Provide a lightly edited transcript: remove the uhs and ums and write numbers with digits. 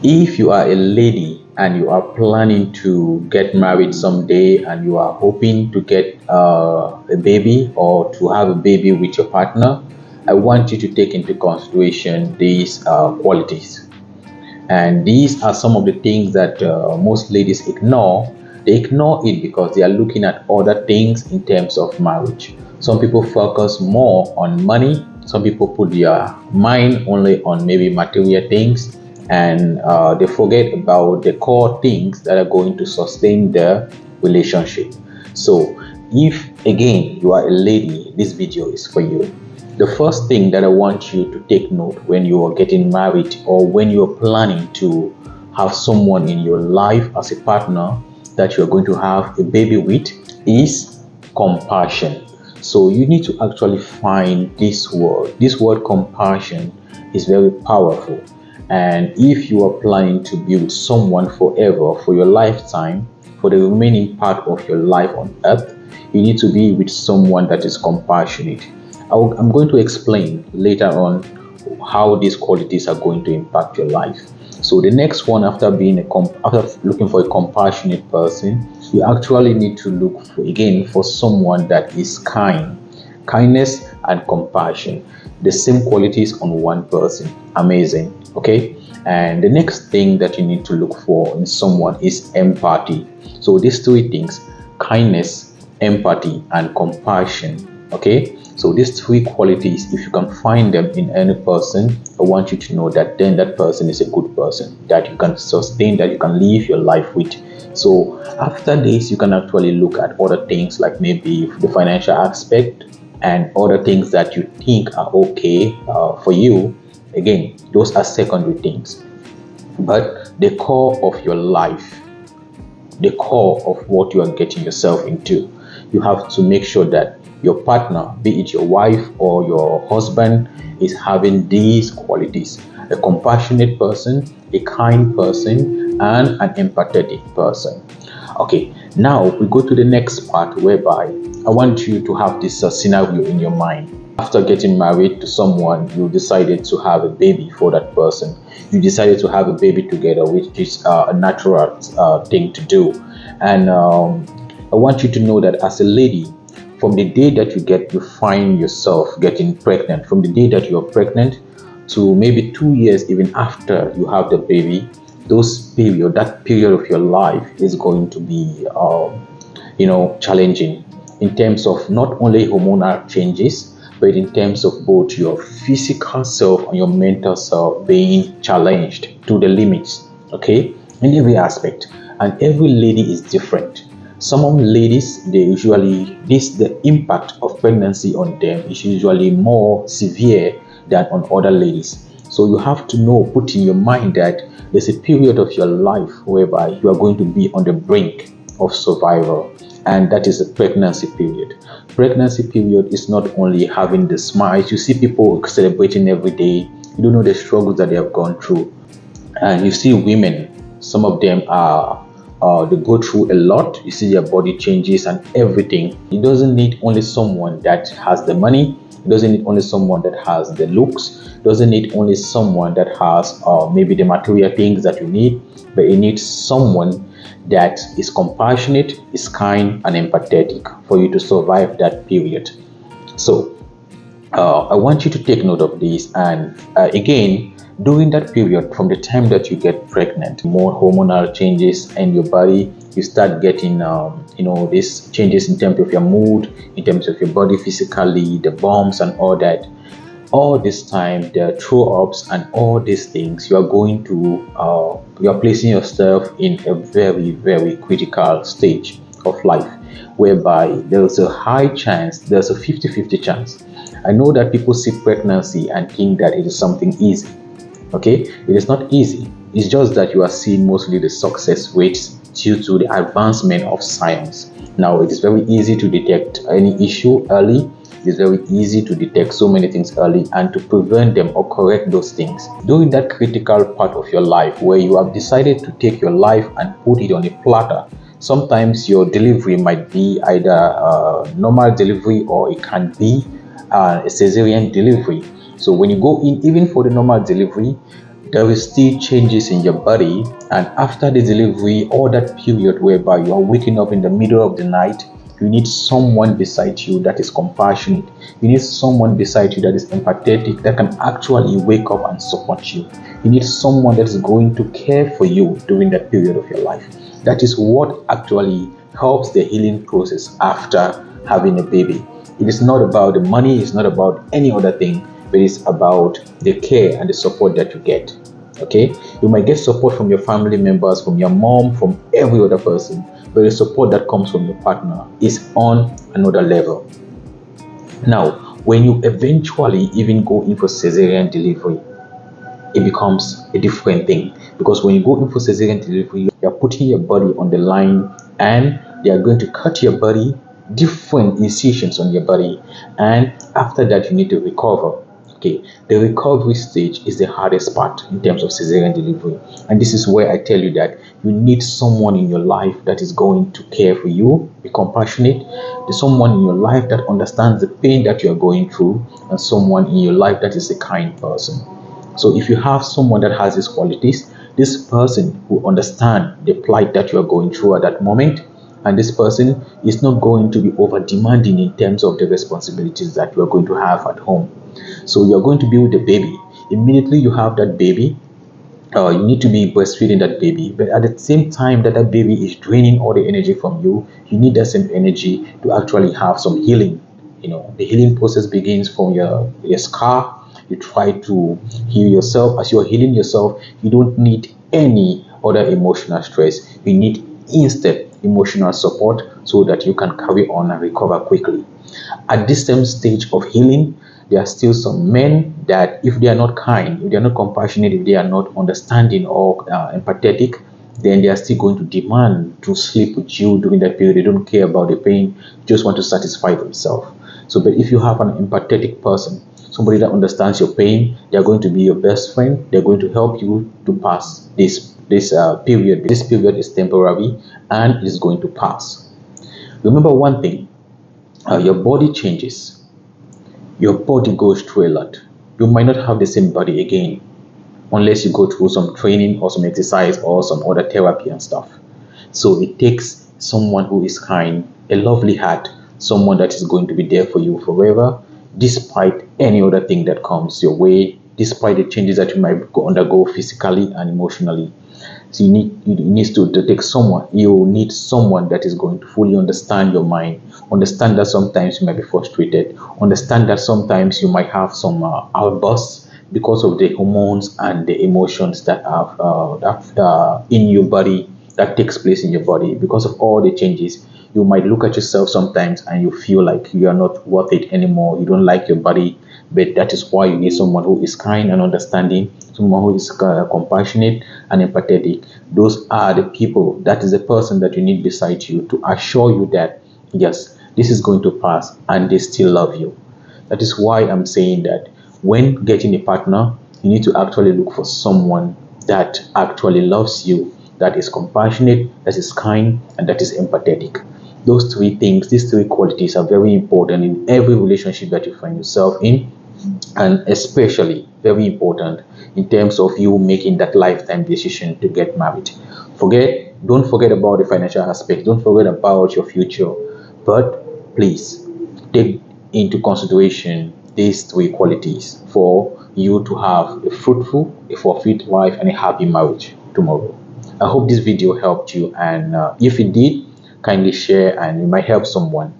If you are a lady and you are planning to get married someday and you are hoping to get a baby or to have a baby with your partner, I want you to take into consideration these qualities. And these are some of the things that most ladies ignore. They ignore it because they are looking at other things in terms of marriage. Some people focus more on money. Some people put their mind only on maybe material things, and they forget about the core things that are going to sustain the relationship. So, if again you are a lady, this video is for you. The first thing that I want you to take note when you are getting married or when you're planning to have someone in your life as a partner that you're going to have a baby with is compassion. So you need to actually find this word. This word compassion is very powerful. And if you are planning to be with someone forever, for your lifetime, for the remaining part of your life on earth, you need to be with someone that is compassionate. I'm going to explain later on how these qualities are going to impact your life. So the next one, after after looking for a compassionate person, you actually need to look for someone that is kind. Kindness and compassion, the same qualities on one person. Amazing. Okay. And the next thing that you need to look for in someone is empathy. So these three things: kindness, empathy, and compassion. Okay. So these three qualities, if you can find them in any person, I want you to know that then that person is a good person that you can sustain, that you can live your life with. So after this, you can actually look at other things like maybe the financial aspect and other things that you think are okay for you. Again, those are secondary things. But the core of your life, the core of what you are getting yourself into, you have to make sure that your partner, be it your wife or your husband, is having these qualities: a compassionate person, a kind person, and an empathetic person. Okay, now we go to the next part, whereby I want you to have this scenario in your mind. After getting married to someone, you decided to have a baby for that person. You decided to have a baby together, which is a natural thing to do. And I want you to know that as a lady, from the day that you find yourself getting pregnant, from the day that you're pregnant to maybe 2 years even after you have the baby, that period of your life is going to be challenging in terms of not only hormonal changes, but in terms of both your physical self and your mental self being challenged to the limits. Okay, in every aspect. And every lady is different. Some ladies, the impact of pregnancy on them is usually more severe than on other ladies. So you have to put in your mind that there's a period of your life whereby you are going to be on the brink of survival, and that is the pregnancy period. Pregnancy period is not only having the smiles. You see people celebrating every day. You don't know the struggles that they have gone through. And you see women, some of them they go through a lot. You see their body changes and everything. It doesn't need only someone that has the money. It doesn't need only someone that has the looks. It doesn't need only someone that has maybe the material things that you need, but it needs someone that is compassionate, is kind, and empathetic for you to survive that period. So I want you to take note of this. And again, during that period, from the time that you get pregnant, more hormonal changes in your body. You start getting these changes in terms of your mood, in terms of your body physically, the bumps and all that. All this time, the throw ups and all these things, you are placing yourself in a very, very critical stage of life, whereby there's a high chance, there's a 50-50 chance. I know that people see pregnancy and think that it is something easy. Okay, it is not easy. It's just that you are seeing mostly the success rates due to the advancement of science. Now, it is very easy to detect any issue early. It is very easy to detect so many things early and to prevent them or correct those things. During that critical part of your life where you have decided to take your life and put it on a platter, sometimes your delivery might be either a normal delivery or it can be a cesarean delivery. So when you go in, even for the normal delivery, there is still changes in your body, and after the delivery, all that period whereby you are waking up in the middle of the night, you need someone beside you that is compassionate. You need someone beside you that is empathetic, that can actually wake up and support you. You need someone that is going to care for you during that period of your life. That is what actually helps the healing process after having a baby. It is not about the money, it's not about any other thing, but it's about the care and the support that you get. Okay, you might get support from your family members, from your mom, from every other person, but the support that comes from your partner is on another level. Now, when you eventually even go in for cesarean delivery, it becomes a different thing, because when you go in for cesarean delivery, you're putting your body on the line, and they are going to cut your body, different incisions on your body, and after that you need to recover. Okay, the recovery stage is the hardest part in terms of cesarean delivery, and this is where I tell you that you need someone in your life that is going to care for you, be compassionate. There's someone in your life that understands the pain that you are going through, and someone in your life that is a kind person. So if you have someone that has these qualities, this person will understand the plight that you are going through at that moment, and this person is not going to be over demanding in terms of the responsibilities that you are going to have at home. So you're going to be with the baby. Immediately you have that baby, you need to be breastfeeding that baby, but at the same time that baby is draining all the energy from you, you need that same energy to actually have some healing. The healing process begins from your scar. You try to heal yourself. As you're healing yourself, you don't need any other emotional stress. You need instead emotional support so that you can carry on and recover quickly. At this same stage of healing, there are still some men that, if they are not kind, if they are not compassionate, if they are not understanding or empathetic, then they are still going to demand to sleep with you during that period. They don't care about the pain, just want to satisfy themselves. So, but if you have an empathetic person, somebody that understands your pain, they are going to be your best friend. They're going to help you to pass this period. This period is temporary and it is going to pass. Remember one thing: your body changes. Your body goes through a lot. You might not have the same body again unless you go through some training or some exercise or some other therapy and stuff. So it takes someone who is kind, a lovely heart, someone that is going to be there for you forever, despite any other thing that comes your way, despite the changes that you might undergo physically and emotionally. So you need to take someone. You need someone that is going to fully understand your mind, understand that sometimes you might be frustrated, understand that sometimes you might have some outbursts because of the hormones and the emotions that are in your body, that takes place in your body because of all the changes. You might look at yourself sometimes and you feel like you are not worth it anymore. You don't like your body, but that is why you need someone who is kind and understanding, someone who is compassionate and empathetic. Those are the people, that is the person that you need beside you to assure you that yes, this is going to pass and they still love you. That is why I'm saying that when getting a partner, you need to actually look for someone that actually loves you, that is compassionate, that is kind, and that is empathetic. Those three things, these three qualities are very important in every relationship that you find yourself in, and especially very important in terms of you making that lifetime decision to get married. Don't forget about the financial aspect, don't forget about your future, but please take into consideration these three qualities for you to have a fruitful, a fulfilled life, and a happy marriage tomorrow. I hope this video helped you, and if it did, kindly share and it might help someone.